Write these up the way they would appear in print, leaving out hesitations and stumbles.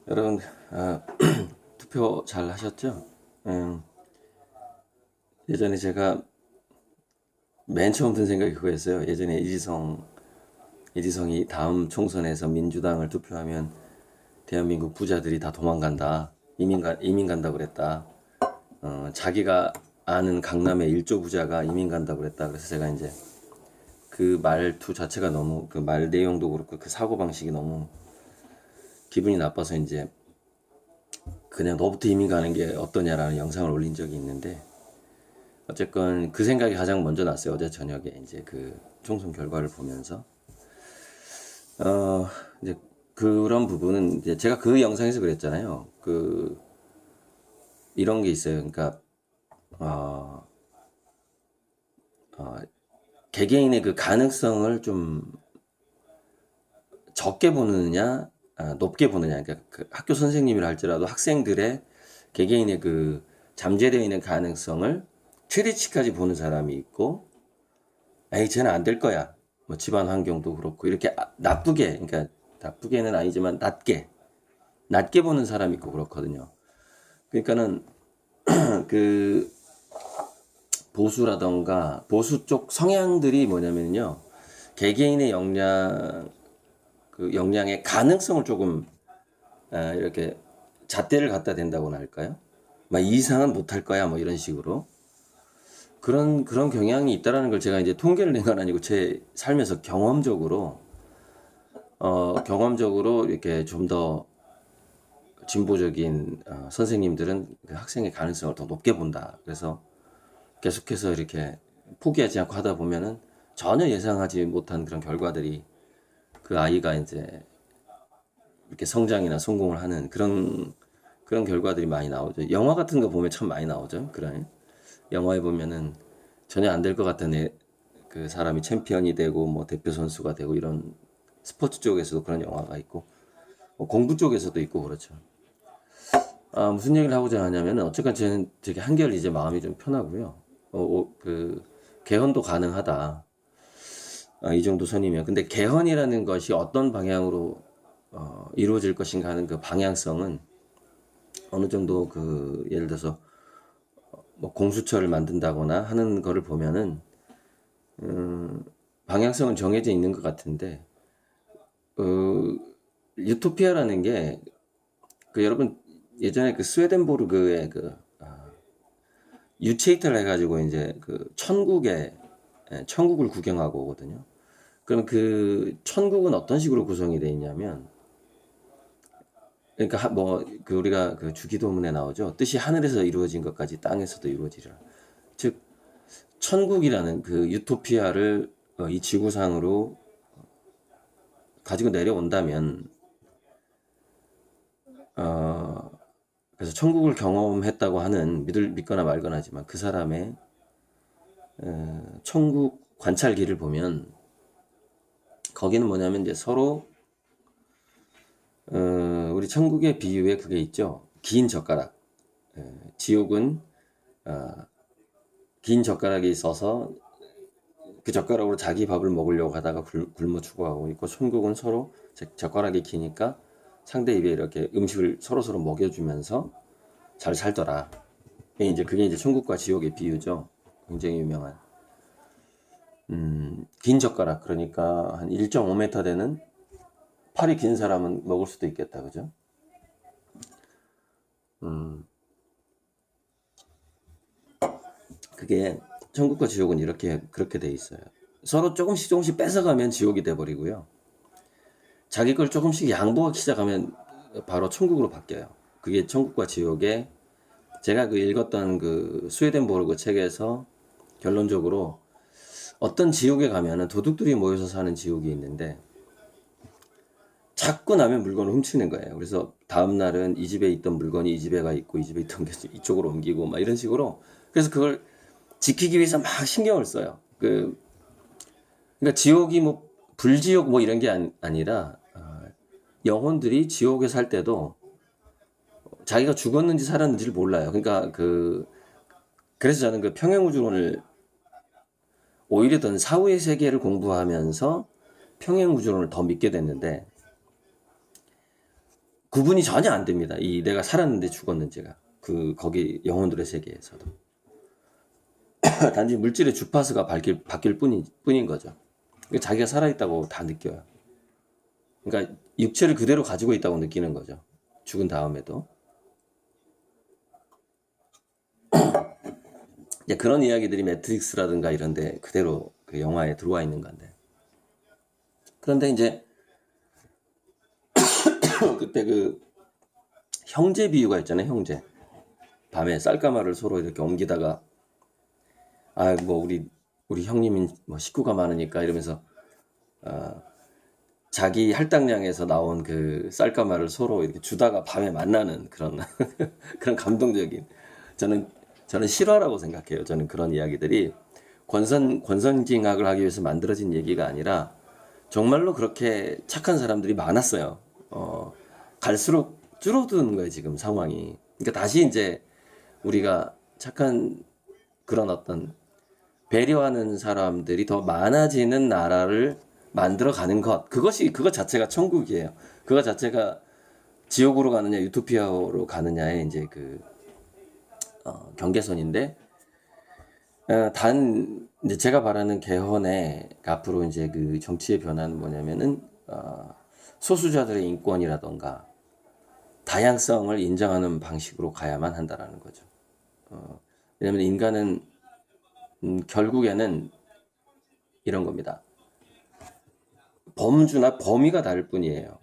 여러분, 투표 잘 하셨죠? 예전에 제가 맨 처음 든 생각이 그거였어요. 예전에 이지성이 다음 총선에서 민주당을 투표하면 대한민국 부자들이 다 도망간다. 이민 간다 그랬다. 자기가 아는 강남의 일조 부자가 이민 간다 그랬다. 그래서 제가 이제 그 말투 자체가 너무, 그 말 내용도 그렇고 그 사고방식이 너무 기분이 나빠서 이제 그냥 너부터 이민 가는 게 어떠냐라는 영상을 올린 적이 있는데, 어쨌건 그 생각이 가장 먼저 났어요. 어제 저녁에 이제 그 총선 결과를 보면서 이제 그런 부분은 이제 제가 그 영상에서 그랬잖아요. 그 이런 게 있어요. 그러니까 어, 개개인의 그 가능성을 좀 적게 보느냐, 높게 보느냐. 그러니까 그 학교 선생님이라 할지라도 학생들의 개개인의 그 잠재되어 있는 가능성을 최대치까지 보는 사람이 있고, 에이 쟤는 안 될 거야. 뭐 집안 환경도 그렇고 이렇게 나쁘게, 그러니까 나쁘게는 아니지만 낮게 보는 사람이 있고 그렇거든요. 그러니까는 그 보수라던가 보수 쪽 성향들이 뭐냐면요, 개개인의 역량의 가능성을 조금 이렇게 잣대를 갖다 댄다고나 할까요? 막 이상은 못할 거야 뭐 이런 식으로 그런 경향이 있다라는 걸 제가 이제 통계를 낸 건 아니고 제 삶에서 경험적으로 이렇게 좀 더 진보적인 선생님들은 그 학생의 가능성을 더 높게 본다. 그래서 계속해서 이렇게 포기하지 않고 하다 보면은 전혀 예상하지 못한 그런 결과들이, 그 아이가 이제 이렇게 성장이나 성공을 하는 그런 결과들이 많이 나오죠. 영화 같은 거 보면 참 많이 나오죠. 그런 영화에 보면은 전혀 안 될 것 같은 그 사람이 챔피언이 되고 뭐 대표 선수가 되고, 이런 스포츠 쪽에서도 그런 영화가 있고 뭐 공부 쪽에서도 있고 그렇죠. 무슨 얘기를 하고자 하냐면은, 어쨌건 저는 되게 한결 이제 마음이 좀 편하고요. 그 개헌도 가능하다. 이 정도 선이면. 근데 개헌이라는 것이 어떤 방향으로 이루어질 것인가 하는 그 방향성은 어느 정도, 그 예를 들어서 뭐 공수처를 만든다거나 하는 거를 보면은 방향성은 정해져 있는 것 같은데, 그 유토피아라는 게, 그 여러분 예전에 그 스웨덴보르그의 그 유체이터를 해가지고 이제 그 천국을 구경하고 오거든요. 그럼 그 천국은 어떤 식으로 구성이 돼 있냐면, 그러니까 뭐 그 우리가 그 주기도문에 나오죠. 뜻이 하늘에서 이루어진 것까지 땅에서도 이루어지리라. 즉 천국이라는 그 유토피아를 이 지구상으로 가지고 내려온다면, 그래서 천국을 경험했다고 하는, 믿거나 말거나 하지만 그 사람의 천국 관찰기를 보면, 거기는 뭐냐면 이제 서로 우리 천국의 비유에 그게 있죠. 긴 젓가락. 지옥은 긴 젓가락이 있어서 그 젓가락으로 자기 밥을 먹으려고 하다가 굶어 죽어가고 있고, 천국은 서로 젓가락이 기니까 상대 입에 이렇게 음식을 서로서로 먹여주면서 잘 살더라. 그게 이제 천국과 지옥의 비유죠. 굉장히 유명한. 긴 젓가락, 그러니까 한 1.5m 되는, 팔이 긴 사람은 먹을 수도 있겠다. 그죠? 그게 천국과 지옥은 그렇게 돼 있어요. 서로 조금씩 뺏어가면 지옥이 돼 버리고요. 자기 걸 조금씩 양보하기 시작하면 바로 천국으로 바뀌어요. 그게 천국과 지옥의, 제가 그 읽었던 그 스웨덴보르그 책에서 결론적으로, 어떤 지옥에 가면은 도둑들이 모여서 사는 지옥이 있는데, 자꾸 남의 물건을 훔치는 거예요. 그래서 다음 날은 이 집에 있던 물건이 이 집에 가 있고, 이 집에 있던 게 이쪽으로 옮기고 막 이런 식으로. 그래서 그걸 지키기 위해서 막 신경을 써요. 그러니까 지옥이 뭐 불지옥 뭐 이런 게 아니라, 영혼들이 지옥에 살 때도 자기가 죽었는지 살았는지를 몰라요. 그러니까 그래서 저는 그 평행우주론을, 오히려 더 사후의 세계를 공부하면서 평행우주론을 더 믿게 됐는데, 구분이 전혀 안 됩니다. 이 내가 살았는데 죽었는지가 거기 영혼들의 세계에서도 단지 물질의 주파수가 바뀔 뿐인 거죠. 자기가 살아있다고 다 느껴요. 그러니까 육체를 그대로 가지고 있다고 느끼는 거죠. 죽은 다음에도. 이제 그런 이야기들이 매트릭스라든가 이런데 그대로 그 영화에 들어와 있는 건데. 그런데 이제 그때 그 형제 비유가 있잖아요. 형제. 밤에 쌀가마를 서로 이렇게 옮기다가 뭐 우리 형님이 뭐 식구가 많으니까 이러면서 자기 할당량에서 나온 그 쌀가마를 서로 이렇게 주다가 밤에 만나는 그런 그런 감동적인 저는 실화라고 생각해요. 저는 그런 이야기들이 권선징악을 하기 위해서 만들어진 얘기가 아니라 정말로 그렇게 착한 사람들이 많았어요. 갈수록 줄어드는 거예요, 지금 상황이. 그러니까 다시 이제 우리가 착한 그런 어떤 배려하는 사람들이 더 많아지는 나라를 만들어 가는 그것 자체가 천국이에요. 그것 자체가 지옥으로 가느냐 유토피아로 가느냐의 이제 경계선인데, 이제 제가 바라는 개헌의 앞으로 이제 그 정치의 변화는 뭐냐면은 소수자들의 인권이라던가 다양성을 인정하는 방식으로 가야만 한다라는 거죠. 왜냐면 인간은 결국에는 이런 겁니다. 범주나 범위가 다를 뿐이에요.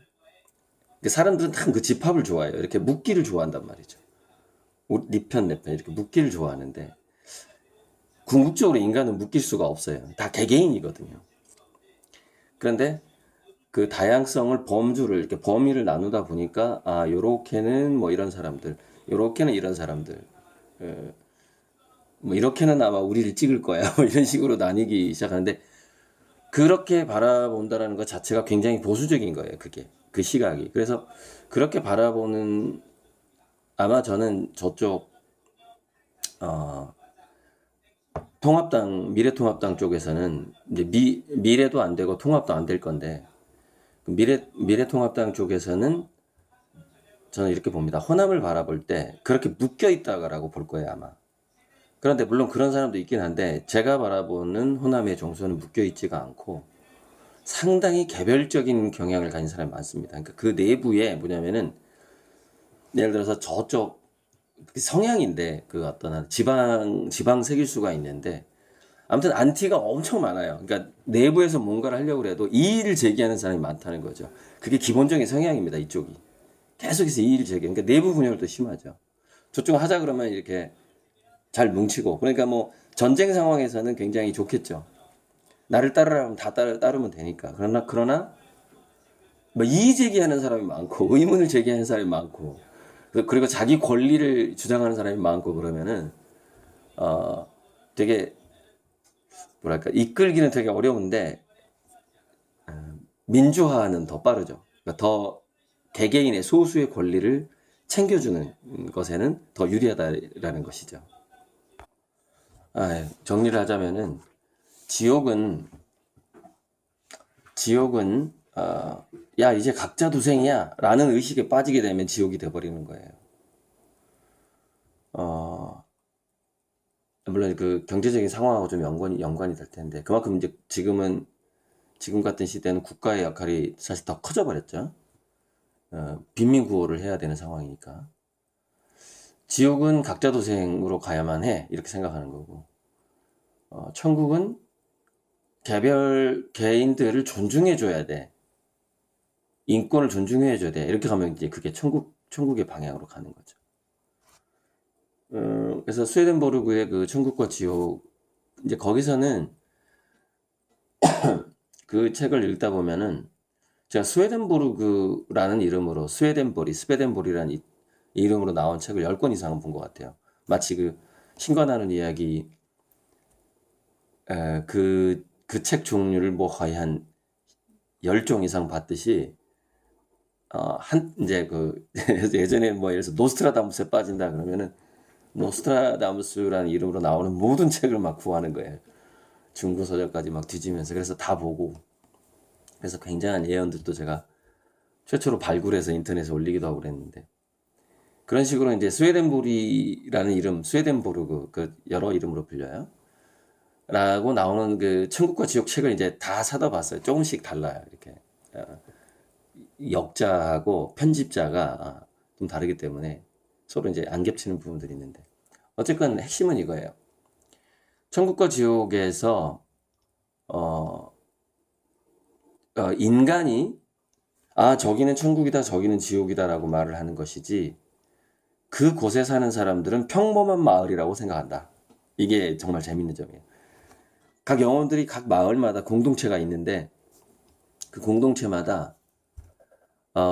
사람들은 참 그 집합을 좋아해요. 이렇게 묶기를 좋아한단 말이죠. 네 편, 내 편, 이렇게 묶기를 좋아하는데, 궁극적으로 인간은 묶일 수가 없어요. 다 개개인이거든요. 그런데 그 다양성을 범주를, 이렇게 범위를 나누다 보니까, 요렇게는 뭐 이런 사람들, 요렇게는 이런 사람들, 뭐 이렇게는 아마 우리를 찍을 거야. 뭐 이런 식으로 나뉘기 시작하는데, 그렇게 바라본다라는 것 자체가 굉장히 보수적인 거예요. 그 시각이. 그래서 그렇게 바라보는, 아마 저는 저쪽 미래통합당 쪽에서는 이제 미래도 안 되고 통합도 안 될 건데, 미래통합당 쪽에서는 저는 이렇게 봅니다. 호남을 바라볼 때 그렇게 묶여 있다라고 볼 거예요, 아마. 그런데 물론 그런 사람도 있긴 한데, 제가 바라보는 호남의 정서는 묶여 있지가 않고 상당히 개별적인 경향을 가진 사람이 많습니다. 그러니까 그 내부에 뭐냐면은, 예를 들어서 저쪽 성향인데 그 어떤 지방 세길수가 있는데, 아무튼 안티가 엄청 많아요. 그러니까 내부에서 뭔가를 하려고 해도 이의를 제기하는 사람이 많다는 거죠. 그게 기본적인 성향입니다. 이쪽이 계속해서 이의를 제기. 그러니까 내부 분열도 심하죠. 저쪽은 하자 그러면 이렇게 잘 뭉치고, 그러니까 뭐 전쟁 상황에서는 굉장히 좋겠죠. 나를 따르라면 다 따르면 되니까. 그러나 뭐 이의 제기하는 사람이 많고 의문을 제기하는 사람이 많고, 그리고 자기 권리를 주장하는 사람이 많고, 그러면은 되게 뭐랄까, 이끌기는 되게 어려운데 민주화는 더 빠르죠. 그러니까 더 개개인의 소수의 권리를 챙겨주는 것에는 더 유리하다라는 것이죠. 정리를 하자면은 지옥은 야 이제 각자 도생이야 라는 의식에 빠지게 되면 지옥이 돼버리는 거예요. 물론 그 경제적인 상황하고 좀 연관이 될 텐데, 그만큼 이제 지금 같은 시대는 국가의 역할이 사실 더 커져 버렸죠. 빈민 구호를 해야 되는 상황이니까. 지옥은 각자 도생으로 가야만 해, 이렇게 생각하는 거고, 천국은 개인들을 존중해 줘야 돼, 인권을 존중해 줘야 돼, 이렇게 가면 이제 그게 천국의 방향으로 가는 거죠. 그래서 스웨덴보르그의 그 천국과 지옥, 이제 거기서는 그 책을 읽다 보면은, 제가 스웨덴보르그라는 이름으로 스웨덴보리라는 이름으로 나온 책을 10권 이상은 본 것 같아요. 마치 그 신과 나눈 이야기, 그 책 종류를 뭐 거의 한 10종 이상 봤듯이, 이제 예전에 뭐 예를 들어서 노스트라다무스에 빠진다 그러면은 노스트라다무스라는 이름으로 나오는 모든 책을 막 구하는 거예요. 중고서적까지 막 뒤지면서. 그래서 다 보고, 그래서 굉장한 예언들도 제가 최초로 발굴해서 인터넷에 올리기도 하고 그랬는데 그런 식으로 이제 스웨덴보리라는 이름, 스웨덴보르그 그 여러 이름으로 불려요. 라고 나오는 그 천국과 지옥 책을 이제 다 사다 봤어요. 조금씩 달라요. 이렇게 역자하고 편집자가 좀 다르기 때문에 서로 이제 안 겹치는 부분들이 있는데 어쨌건 핵심은 이거예요. 천국과 지옥에서 인간이 저기는 천국이다 저기는 지옥이다라고 말을 하는 것이지 그곳에 사는 사람들은 평범한 마을이라고 생각한다. 이게 정말 재밌는 점이에요. 각 영혼들이 각 마을마다 공동체가 있는데 그 공동체마다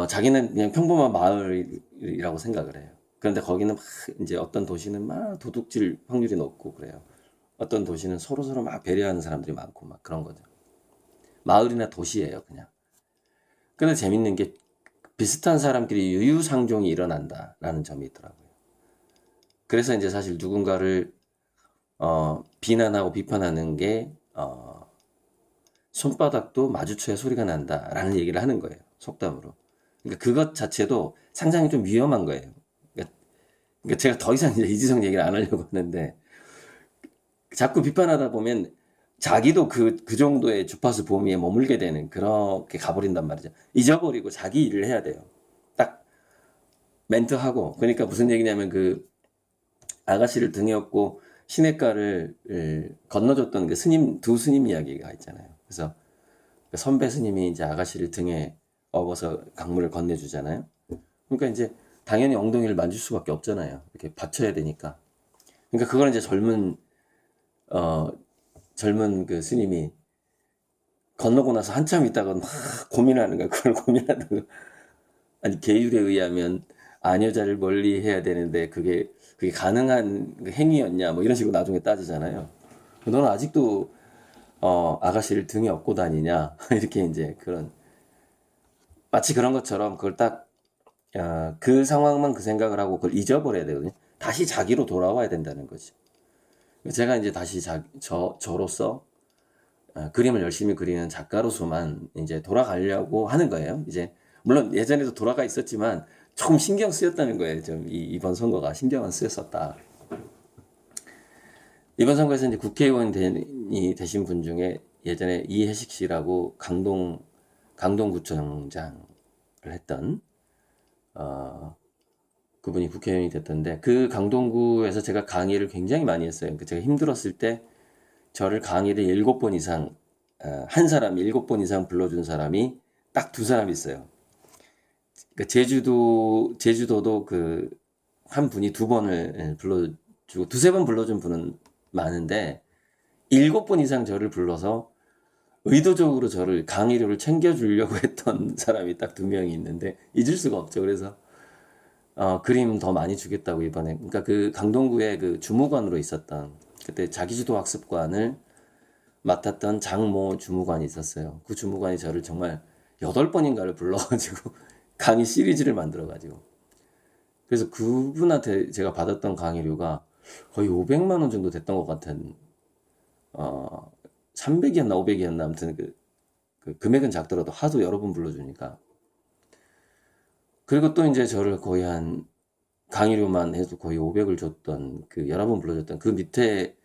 자기는 그냥 평범한 마을이라고 생각을 해요. 그런데 거기는 막 이제 어떤 도시는 막 도둑질 확률이 높고 그래요. 어떤 도시는 서로 막 배려하는 사람들이 많고 막 그런 거죠. 마을이나 도시예요, 그냥. 근데 재밌는 게 비슷한 사람끼리 유유상종이 일어난다라는 점이 있더라고요. 그래서 이제 사실 누군가를 비난하고 비판하는 게 손바닥도 마주쳐야 소리가 난다라는 얘기를 하는 거예요. 속담으로. 그러니까 그것 자체도 상당히 좀 위험한 거예요. 그러니까 제가 더 이상 이제 이지성 얘기를 안 하려고 하는데 자꾸 비판하다 보면 자기도 그 정도의 주파수 범위에 머물게 되는 그렇게 가버린단 말이죠. 잊어버리고 자기 일을 해야 돼요. 딱 멘트하고 그러니까 무슨 얘기냐면 그 아가씨를 등에 업고 시냇가를 건너줬던 그 스님 두 스님 이야기가 있잖아요. 그래서 그 선배 스님이 이제 아가씨를 등에 업어서 강물을 건네주잖아요. 그러니까 이제 당연히 엉덩이를 만질 수밖에 없잖아요. 이렇게 받쳐야 되니까. 그러니까 그걸 이제 젊은 그 스님이 건너고 나서 한참 있다가 막 고민하는 거야. 그걸 고민하다가 아니 계율에 의하면 아녀자를 멀리 해야 되는데 그게 가능한 행위였냐 뭐 이런 식으로 나중에 따지잖아요. 너는 아직도 아가씨를 등에 업고 다니냐 이렇게 이제 그런 마치 그런 것처럼 그걸 딱 그 상황만 그 생각을 하고 그걸 잊어버려야 되거든요. 다시 자기로 돌아와야 된다는 거죠. 제가 이제 다시 저로서 그림을 열심히 그리는 작가로서만 이제 돌아가려고 하는 거예요. 이제 물론 예전에도 돌아가 있었지만 조금 신경 쓰였다는 거예요. 좀 이번 선거가 신경은 쓰였었다. 이번 선거에서 이제 국회의원이 되신 분 중에 예전에 이해식 씨라고 강동구청장을 했던 그분이 국회의원이 됐던데 그 강동구에서 제가 강의를 굉장히 많이 했어요. 제가 힘들었을 때 저를 강의를 7번 이상 한 사람이 7번 이상 불러준 사람이 딱 2사람 있어요. 그러니까 제주도도 그 한 분이 2번을 불러주고 2-3번 불러준 분은 많은데 7번 이상 저를 불러서 의도적으로 저를 강의료를 챙겨주려고 했던 사람이 딱 2명이 있는데 잊을 수가 없죠. 그래서 그림 더 많이 주겠다고 이번에 그러니까 그 강동구에 그 주무관으로 있었던 그때 자기주도 학습관을 맡았던 장모 주무관이 있었어요. 그 주무관이 저를 정말 8번인가를 불러가지고 강의 시리즈를 만들어가지고 그래서 그분한테 제가 받았던 강의료가 거의 500만 원 정도 됐던 것 같은 300이었나 500이었나 아무튼 그 금액은 작더라도 하도 여러 번 불러주니까 그리고 또 이제 저를 거의 한 강의료만 해도 거의 500을 줬던 그 여러 번 불러줬던 그 밑에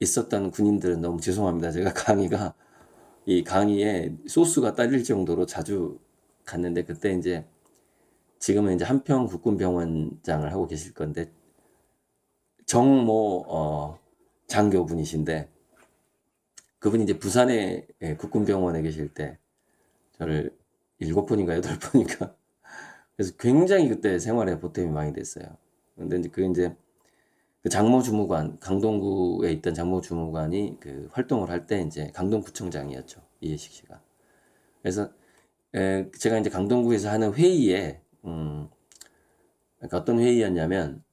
있었던 군인들은 너무 죄송합니다. 제가 이 강의에 소스가 딸릴 정도로 자주 갔는데 그때 이제 지금은 이제 한평 국군병원장을 하고 계실 건데 정모 장교분이신데 그분이 이제 부산에 국군병원에 계실 때 저를 7번인가 8번인가 그래서 굉장히 그때 생활에 보탬이 많이 됐어요. 근데 이제 그 장모 주무관 강동구에 있던 장모 주무관이 그 활동을 할 때 이제 강동구청장이었죠. 이해식 씨가. 그래서 제가 이제 강동구에서 하는 회의에 그러니까 어떤 회의였냐면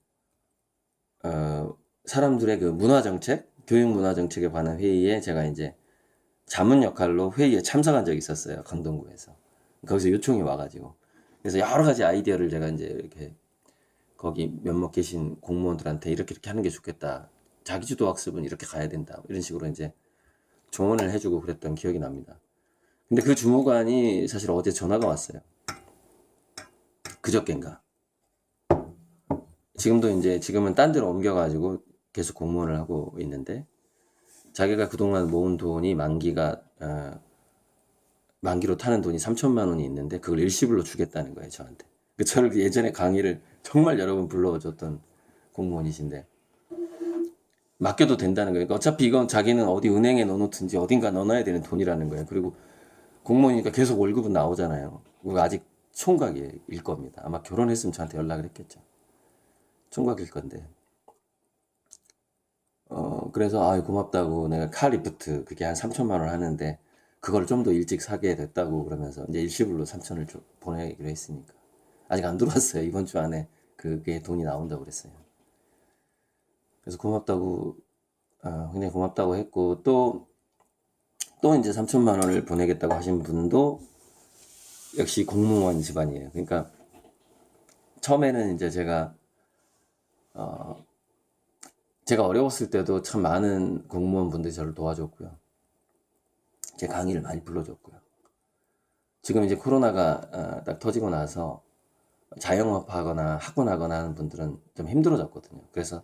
사람들의 그 문화 정책, 교육 문화 정책에 관한 회의에 제가 이제 자문 역할로 회의에 참석한 적이 있었어요. 강동구에서. 거기서 요청이 와가지고. 그래서 여러 가지 아이디어를 제가 이제 이렇게 거기 몇몇 계신 공무원들한테 이렇게 하는 게 좋겠다. 자기주도 학습은 이렇게 가야 된다. 이런 식으로 이제 조언을 해주고 그랬던 기억이 납니다. 근데 그 주무관이 사실 어제 전화가 왔어요. 그저껜가. 지금은 딴 데로 옮겨가지고 계속 공무원을 하고 있는데, 자기가 그동안 모은 돈이 만기로 타는 돈이 3천만 원이 있는데, 그걸 일시불로 주겠다는 거예요, 저한테. 저를 예전에 강의를 정말 여러 번 불러줬던 공무원이신데, 맡겨도 된다는 거예요. 그러니까 어차피 이건 자기는 어디 은행에 넣어놓든지 어딘가 넣어놔야 되는 돈이라는 거예요. 그리고 공무원이니까 계속 월급은 나오잖아요. 그리고 아직 총각일 겁니다. 아마 결혼했으면 저한테 연락을 했겠죠. 총각일 건데. 그래서, 고맙다고 내가 칼리프트, 그게 한 3천만 원 하는데, 그걸 좀 더 일찍 사게 됐다고 그러면서, 이제 일시불로 3천을 보내기로 했으니까. 아직 안 들어왔어요. 이번 주 안에 그게 돈이 나온다고 그랬어요. 그래서 고맙다고, 굉장히 고맙다고 했고, 또 이제 3천만 원을 보내겠다고 하신 분도 역시 공무원 집안이에요. 그러니까, 처음에는 이제 제가 어려웠을 때도 참 많은 공무원 분들이 저를 도와줬고요. 제 강의를 많이 불러줬고요. 지금 이제 코로나가 딱 터지고 나서 자영업하거나 학원하거나 하는 분들은 좀 힘들어졌거든요. 그래서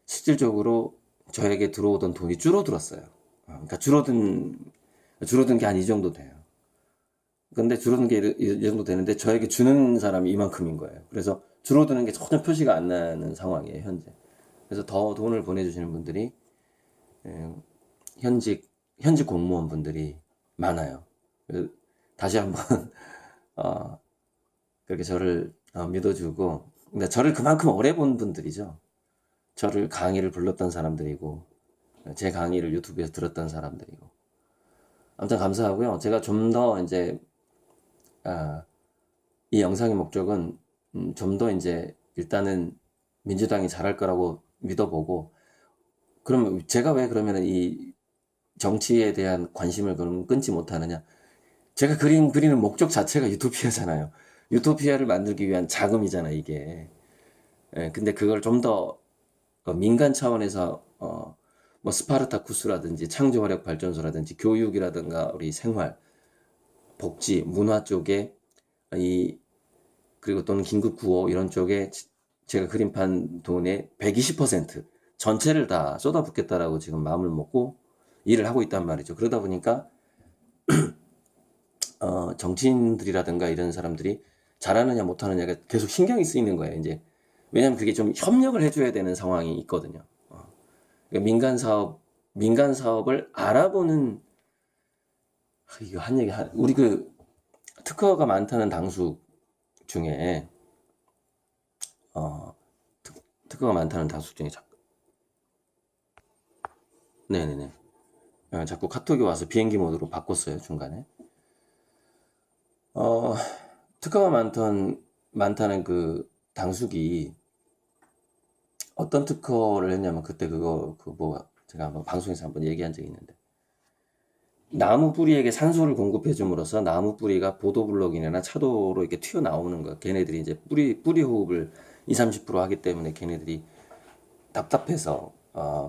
실질적으로 저에게 들어오던 돈이 줄어들었어요. 그러니까 줄어든 게 한 이 정도 돼요. 근데 줄어든 게 이 정도 되는데 저에게 주는 사람이 이만큼인 거예요. 그래서 줄어드는 게 전혀 표시가 안 나는 상황이에요, 현재. 그래서 더 돈을 보내주시는 분들이 현직 공무원 분들이 많아요. 다시 한번 그렇게 저를 믿어주고, 근데 저를 그만큼 오래 본 분들이죠. 저를 강의를 불렀던 사람들이고, 제 강의를 유튜브에서 들었던 사람들이고. 아무튼 감사하고요. 제가 좀 더 이제 이 영상의 목적은 좀 더 이제 일단은 민주당이 잘할 거라고 믿어보고, 그럼 제가 왜 그러면 이 정치에 대한 관심을 그럼 끊지 못하느냐? 제가 그리는 목적 자체가 유토피아잖아요. 유토피아를 만들기 위한 자금이잖아, 이게. 근데 그걸 좀 더 민간 차원에서 뭐 스파르타쿠스라든지 창조화력발전소라든지 교육이라든가 우리 생활, 복지, 문화 쪽에 그리고 또는 긴급구호 이런 쪽에 제가 그림판 돈의 120% 전체를 다 쏟아붓겠다라고 지금 마음을 먹고 일을 하고 있단 말이죠. 그러다 보니까 정치인들이라든가 이런 사람들이 잘하느냐 못하느냐가 계속 신경이 쓰이는 거예요. 이제 왜냐하면 그게 좀 협력을 해줘야 되는 상황이 있거든요. 그러니까 민간 사업을 알아보는, 이거 한 얘기 우리 그 특허가 많다는 당숙 중에 특허가 많다는 당숙 중에 네네네. 자꾸 카톡이 와서 비행기 모드로 바꿨어요, 중간에. 특허가 많다는 그 당숙이 어떤 특허를 했냐면, 그때 제가 한번 방송에서 한번 얘기한 적이 있는데, 나무 뿌리에게 산소를 공급해 줌으로써 나무 뿌리가 보도블록이나 차도로 이렇게 튀어나오는 거야. 걔네들이 이제 뿌리 호흡을 20-30% 하기 때문에 걔네들이 답답해서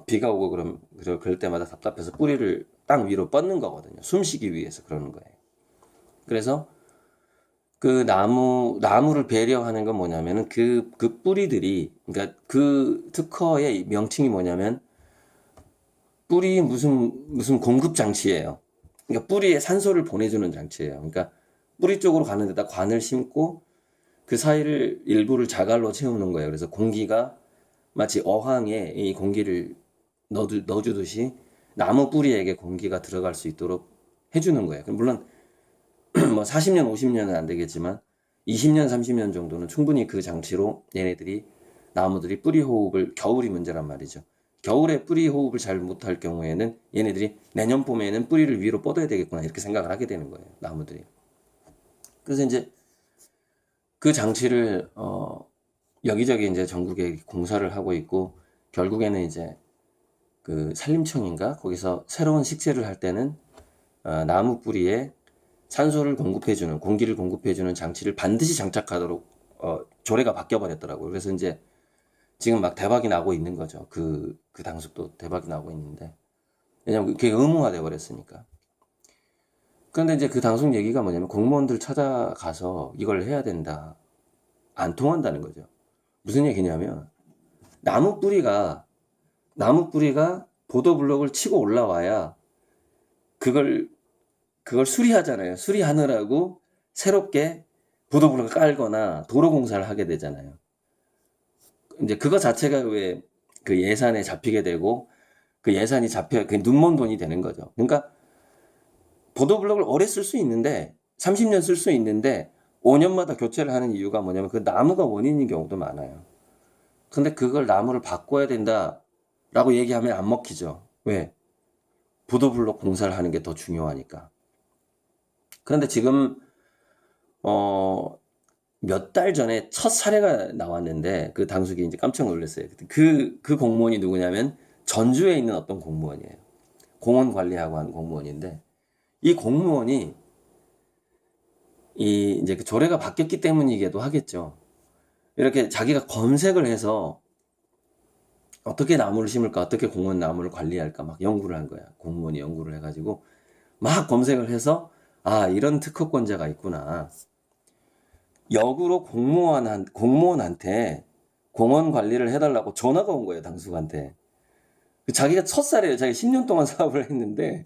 비가 오고 그럴 때마다 답답해서 뿌리를 땅 위로 뻗는 거거든요. 숨쉬기 위해서 그러는 거예요. 그래서 그 나무를 배려하는 건 뭐냐면은 그 뿌리들이, 그러니까 그 특허의 명칭이 뭐냐면 뿌리 무슨 공급 장치예요. 그러니까 뿌리에 산소를 보내주는 장치예요. 그러니까 뿌리 쪽으로 가는 데다 관을 심고 그 사이를 일부를 자갈로 채우는 거예요. 그래서 공기가 마치 어항에 이 공기를 넣어주듯이 나무 뿌리에게 공기가 들어갈 수 있도록 해주는 거예요. 물론 뭐 40년, 50년은 안 되겠지만 20년, 30년 정도는 충분히 그 장치로 나무들이 뿌리 호흡을, 겨울이 문제란 말이죠. 겨울에 뿌리 호흡을 잘 못할 경우에는 얘네들이 내년 봄에는 뿌리를 위로 뻗어야 되겠구나, 이렇게 생각을 하게 되는 거예요, 나무들이. 그래서 이제 그 장치를 여기저기 이제 전국에 공사를 하고 있고, 결국에는 이제 그 산림청인가 거기서 새로운 식재를 할 때는 나무 뿌리에 산소를 공급해주는, 공기를 공급해주는 장치를 반드시 장착하도록 조례가 바뀌어버렸더라고요. 그래서 이제 지금 막 대박이 나고 있는 거죠. 그 당숙도 대박이 나고 있는데, 왜냐면 그게 의무화돼 버렸으니까. 그런데 이제 그 당숙 얘기가 뭐냐면, 공무원들 찾아가서 이걸 해야 된다. 안 통한다는 거죠. 무슨 얘기냐면 나무 뿌리가 보도블록을 치고 올라와야 그걸 수리하잖아요. 수리하느라고 새롭게 보도블록을 깔거나 도로 공사를 하게 되잖아요. 이제 그거 자체가 왜 그 예산에 잡히게 되고 그 예산이 잡혀 그 눈먼 돈이 되는 거죠. 그러니까 보도블록을 오래 쓸 수 있는데 30년 쓸 수 있는데 5년마다 교체를 하는 이유가 뭐냐면 그 나무가 원인인 경우도 많아요. 근데 그걸 나무를 바꿔야 된다라고 얘기하면 안 먹히죠. 왜? 보도블록 공사를 하는 게 더 중요하니까. 그런데 지금 몇 달 전에 첫 사례가 나왔는데 그 당숙이 이제 깜짝 놀랐어요. 그 공무원이 누구냐면 전주에 있는 어떤 공무원이에요. 공원 관리하고 하는 공무원인데 이 공무원이 이제 그 조례가 바뀌었기 때문이기도 하겠죠. 이렇게 자기가 검색을 해서 어떻게 나무를 심을까, 어떻게 공원 나무를 관리할까 막 연구를 한 거야. 공무원이 연구를 해가지고 막 검색을 해서 아, 이런 특허권자가 있구나. 역으로 공무원한테 공원 관리를 해달라고 전화가 온 거예요, 당숙한테. 자기가 첫살이에요. 자기가 10년 동안 사업을 했는데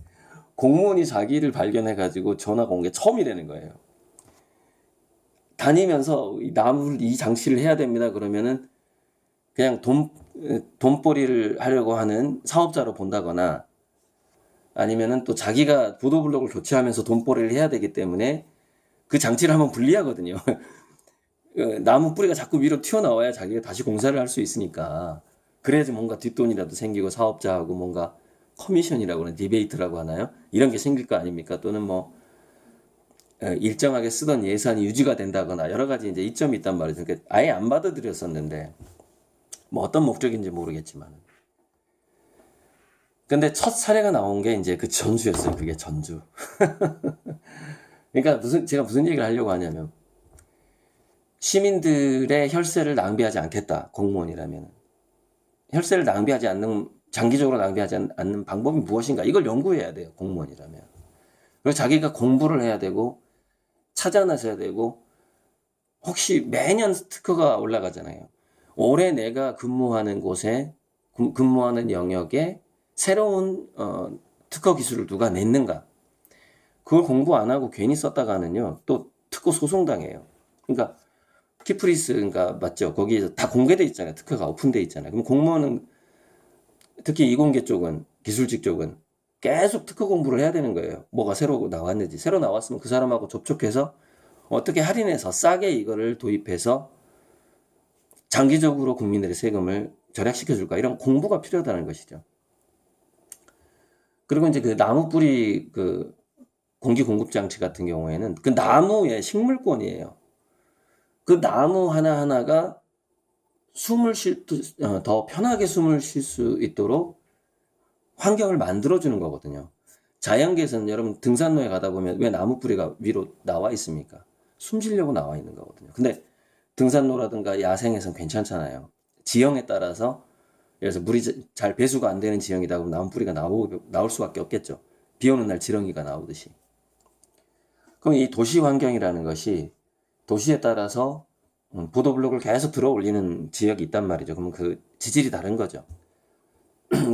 공무원이 자기를 발견해가지고 전화가 온 게 처음이라는 거예요. 다니면서 이 장치를 해야 됩니다. 그러면은 그냥 돈벌이를 하려고 하는 사업자로 본다거나 아니면은 또 자기가 보도블록을 교체하면서 돈벌이를 해야 되기 때문에 그 장치를 한번 분리하거든요. 나무 뿌리가 자꾸 위로 튀어나와야 자기가 다시 공사를 할 수 있으니까. 그래야지 뭔가 뒷돈이라도 생기고 사업자하고 뭔가 커미션이라고 하는 디베이트라고 하나요? 이런 게 생길 거 아닙니까? 또는 뭐 일정하게 쓰던 예산이 유지가 된다거나 여러 가지 이제 이점이 있단 말이죠. 그러니까 아예 안 받아들였었는데 뭐 어떤 목적인지 모르겠지만. 근데 첫 사례가 나온 게 이제 그 전주였어요. 그게 전주. 그러니까 제가 무슨 얘기를 하려고 하냐면 시민들의 혈세를 낭비하지 않겠다. 공무원이라면. 혈세를 장기적으로 낭비하지 않는 방법이 무엇인가? 이걸 연구해야 돼요. 공무원이라면. 그리고 자기가 공부를 해야 되고 찾아내셔야 되고 혹시 매년 특허가 올라가잖아요. 올해 내가 근무하는 곳에 근무하는 영역에 새로운 특허 기술을 누가 냈는가? 그걸 공부 안 하고 괜히 썼다가는요. 또 특허 소송당해요. 그러니까 키프리스 그러니까 맞죠? 거기에서 다 공개돼 있잖아요. 특허가 오픈돼 있잖아요. 그럼 공무원은 특히 이공계 쪽은 기술직 쪽은 계속 특허 공부를 해야 되는 거예요. 뭐가 새로 나왔는지. 새로 나왔으면 그 사람하고 접촉해서 어떻게 할인해서 싸게 이거를 도입해서 장기적으로 국민들의 세금을 절약시켜 줄까 이런 공부가 필요하다는 것이죠. 그리고 이제 그 나무 뿌리 그 공기 공급 장치 같은 경우에는 그 나무의 식물권이에요. 그 나무 하나하나가 더 편하게 숨을 쉴 수 있도록 환경을 만들어주는 거거든요. 자연계에서는 여러분 등산로에 가다 보면 왜 나무 뿌리가 위로 나와 있습니까? 숨 쉬려고 나와 있는 거거든요. 근데 등산로라든가 야생에서는 괜찮잖아요. 지형에 따라서 그래서 물이 잘 배수가 안 되는 지형이다 그러면 나무 뿌리가 나올 수밖에 없겠죠. 비 오는 날 지렁이가 나오듯이. 그럼 이 도시 환경이라는 것이 도시에 따라서 보도블록을 계속 들어 올리는 지역이 있단 말이죠. 그러면 그 지질이 다른 거죠.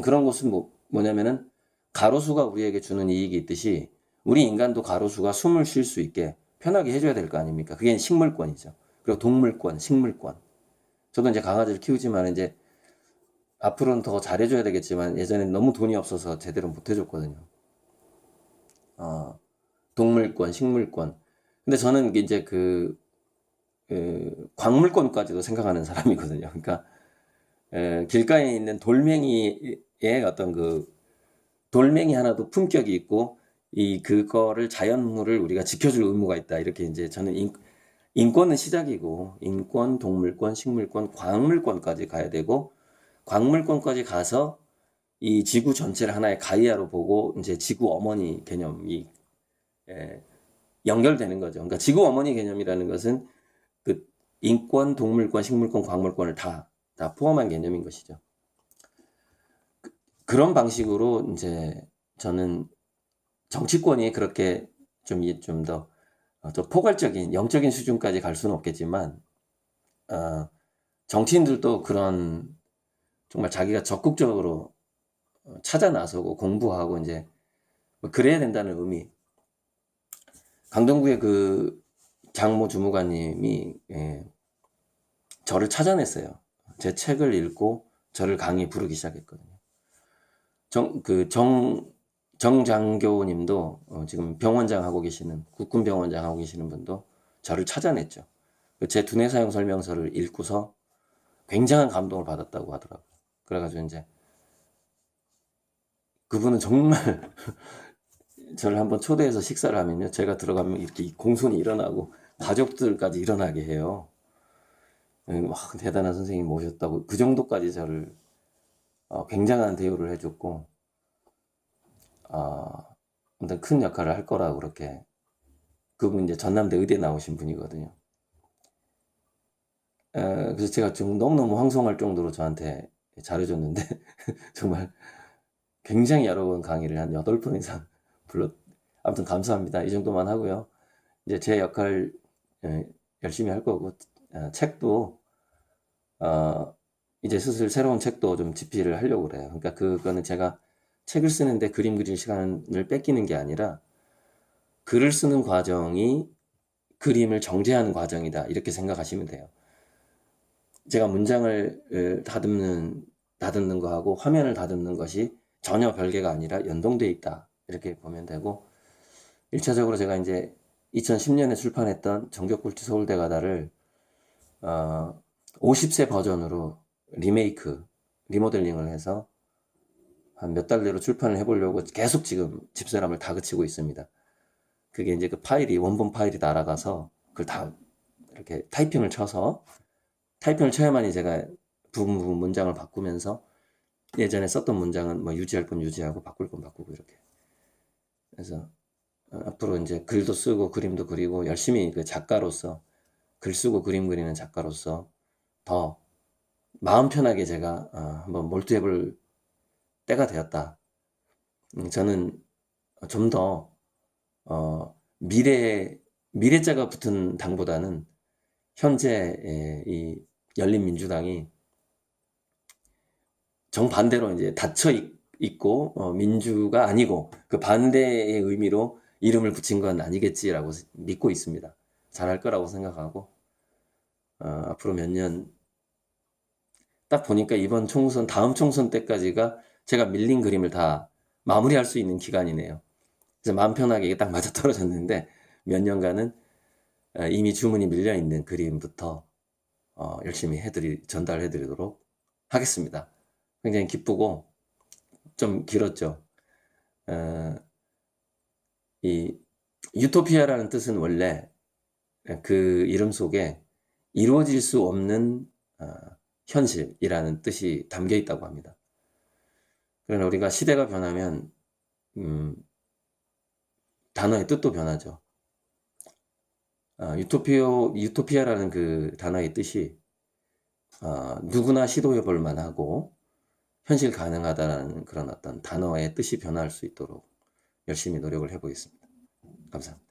그런 곳은 뭐냐면은 가로수가 우리에게 주는 이익이 있듯이 우리 인간도 가로수가 숨을 쉴 수 있게 편하게 해줘야 될 거 아닙니까? 그게 식물권이죠. 그리고 동물권, 식물권. 저도 이제 강아지를 키우지만 이제 앞으로는 더 잘해줘야 되겠지만 예전엔 너무 돈이 없어서 제대로 못 해줬거든요. 동물권, 식물권. 근데 저는 이제 광물권까지도 생각하는 사람이거든요. 그러니까 길가에 있는 돌멩이의 어떤 돌멩이 하나도 품격이 있고 그거를 자연물을 우리가 지켜줄 의무가 있다. 이렇게 이제 저는 인권은 시작이고 인권, 동물권, 식물권, 광물권까지 가야 되고 광물권까지 가서 이 지구 전체를 하나의 가이아로 보고 이제 지구 어머니 개념이 연결되는 거죠. 그러니까 지구 어머니 개념이라는 것은 그 인권, 동물권, 식물권, 광물권을 다 포함한 개념인 것이죠. 그런 방식으로 이제 저는 정치권이 그렇게 좀 더 포괄적인 영적인 수준까지 갈 수는 없겠지만 정치인들도 그런 정말 자기가 적극적으로 찾아 나서고 공부하고 이제 뭐 그래야 된다는 의미. 강동구의 그 장모 주무관님이 저를 찾아냈어요. 제 책을 읽고 저를 강의 부르기 시작했거든요. 정장교님도 지금 병원장 하고 계시는 국군 병원장 하고 계시는 분도 저를 찾아냈죠. 제 두뇌 사용 설명서를 읽고서 굉장한 감동을 받았다고 하더라고요. 그래가지고 이제 그분은 정말 저를 한번 초대해서 식사를 하면요, 제가 들어가면 이렇게 공손히 일어나고 가족들까지 일어나게 해요. 와, 대단한 선생님 모셨다고 그 정도까지 저를 굉장한 대우를 해줬고, 아무튼 큰 역할을 할 거라고 그렇게. 그분 이제 전남대 의대 나오신 분이거든요. 그래서 제가 좀 너무너무 황송할 정도로 저한테 잘해줬는데 정말 굉장히 여러 번 강의를 한 8번 이상 아무튼 감사합니다. 이 정도만 하고요. 이제 제 역할 열심히 할 거고, 책도 이제 슬슬 새로운 책도 좀 집필을 하려고 그래요. 그러니까 그거는 제가 책을 쓰는데 그림 그릴 시간을 뺏기는 게 아니라 글을 쓰는 과정이 그림을 정제하는 과정이다, 이렇게 생각하시면 돼요. 제가 문장을 다듬는 거하고 화면을 다듬는 것이 전혀 별개가 아니라 연동돼 있다, 이렇게 보면 되고, 1차적으로 제가 이제 2010년에 출판했던 정격불치 서울대 가다를 50세 버전으로 리모델링을 해서 한 몇 달 내로 출판을 해보려고 계속 지금 집사람을 다그치고 있습니다. 그게 이제 그 원본 파일이 날아가서 그걸 다 이렇게 타이핑을 쳐야만이 제가 부분 문장을 바꾸면서 예전에 썼던 문장은 뭐 유지할 건 유지하고 바꿀 건 바꾸고 이렇게. 그래서 앞으로 이제 글도 쓰고 그림도 그리고 열심히 그 작가로서, 글 쓰고 그림 그리는 작가로서 더 마음 편하게 제가 한번 몰두해볼 때가 되었다. 저는 좀 더 미래자가 붙은 당보다는 현재 이 열린민주당이 정반대로 이제 닫혀 있고 민주가 아니고 그 반대의 의미로 이름을 붙인 건 아니겠지라고 믿고 있습니다. 잘할 거라고 생각하고, 앞으로 몇 년 딱 보니까 이번 총선, 다음 총선 때까지가 제가 밀린 그림을 다 마무리할 수 있는 기간이네요. 그래서 마음 편하게 이게 딱 맞아떨어졌는데 몇 년간은 이미 주문이 밀려 있는 그림부터 열심히 전달해드리도록 하겠습니다. 굉장히 기쁘고 좀 길었죠. 이 유토피아라는 뜻은 원래 그 이름 속에 이루어질 수 없는 현실이라는 뜻이 담겨 있다고 합니다. 그러나 우리가 시대가 변하면 단어의 뜻도 변하죠. 유토피아라는 그 단어의 뜻이 누구나 시도해 볼 만하고 현실 가능하다는 그런 어떤 단어의 뜻이 변할 수 있도록 열심히 노력을 해보겠습니다. 감사합니다.